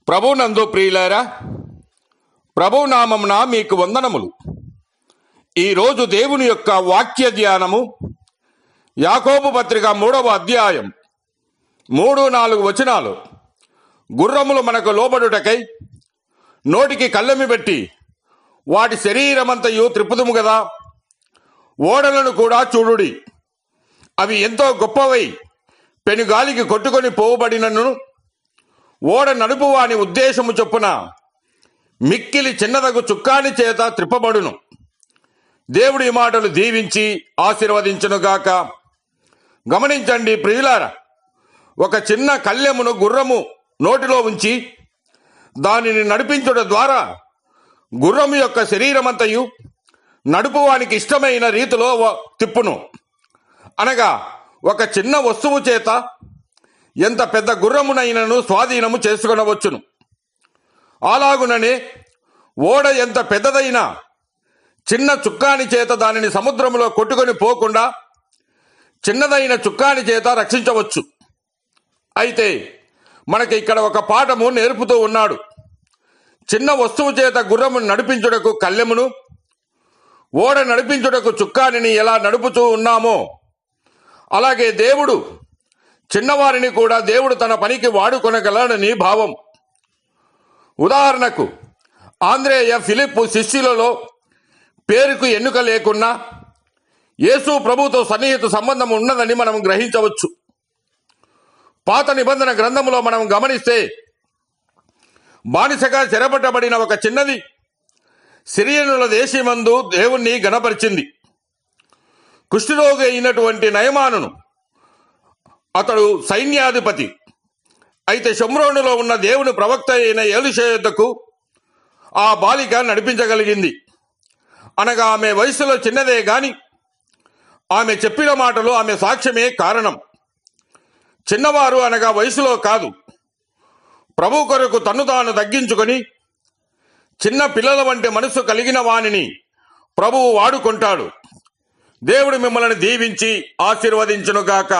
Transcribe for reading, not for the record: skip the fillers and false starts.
ప్రభునందు ప్రియులారా, ప్రభు నామమున మీకు వందనములు. ఈరోజు దేవుని యొక్క వాక్య ధ్యానము యాకోబు పత్రిక 3వ అధ్యాయం 3-4 వచనాలు. గుర్రములు మనకు లోబడుటకై నోటికి కళ్ళెమి పెట్టి వాటి శరీరమంతయు త్రిప్పుదుము గదా. ఓడలను కూడా చూడుడి, అవి ఎంతో గొప్పవై పెనుగాలికి కొట్టుకొని పోవబడినను ఓడ నడుపువాని ఉద్దేశము చొప్పున మిక్కిలి చిన్నదగు చుక్కాని చేత త్రిప్పబడును. దేవుడి మాటలు దీవించి ఆశీర్వదించునుగాక. గమనించండి ప్రియులారా, ఒక చిన్న కళ్ళెమును గుర్రము నోటిలో ఉంచి దానిని నడిపించుట ద్వారా గుర్రము యొక్క శరీరమంతయు నడుపువానికి ఇష్టమైన రీతిలో తిప్పును. అనగా ఒక చిన్న వస్తువు చేత ఎంత పెద్ద గుర్రమునైనను స్వాధీనము చేసుకొనవచ్చును. అలాగుననే ఓడ ఎంత పెద్దదైనా చిన్న చుక్కాని చేత దానిని సముద్రంలో కొట్టుకొని పోకుండా చిన్నదైన చుక్కాని చేత రక్షించవచ్చు. అయితే మనకి ఇక్కడ ఒక పాఠము నేర్పుతూ ఉన్నాడు. చిన్న వస్తువు చేత గుర్రమును నడిపించుటకు కళ్ళెమును, ఓడ నడిపించుటకు చుక్కానిని ఎలా నడుపుతూ ఉన్నామో అలాగే దేవుడు చిన్నవారిని కూడా దేవుడు తన పనికి వాడుకొనగలడని భావం. ఉదాహరణకు ఆంద్రేయ, ఫిలిప్పు శిష్యులలో పేరుకు ఎన్నుక లేకున్నా యేసు ప్రభుతో సన్నిహిత సంబంధం ఉన్నదని మనం గ్రహించవచ్చు. పాత నిబంధన గ్రంథములో మనం గమనిస్తే బానిసగా చెరపట్టబడిన ఒక చిన్నది సిరియనుల దేశమందు దేవుణ్ణి గణపరిచింది. కుష్ఠరోగి అయినటువంటి నయమానును అతడు సైన్యాధిపతి. అయితే షోమ్రోనులో ఉన్న దేవుని ప్రవక్త అయిన ఎలీషా యొద్దకు ఆ బాలిక నడిపించగలిగింది. అనగా ఆమె వయసులో చిన్నదే గాని ఆమె చెప్పిన మాటలు, ఆమె సాక్ష్యమే కారణం. చిన్నవారు అనగా వయసులో కాదు, ప్రభు కొరకు తన్ను తాను తగ్గించుకొని చిన్న పిల్లల వంటి మనసు కలిగిన వానిని ప్రభువు వాడుకుంటాడు. దేవుడు మిమ్మల్ని దీవించి ఆశీర్వదించునుగాక.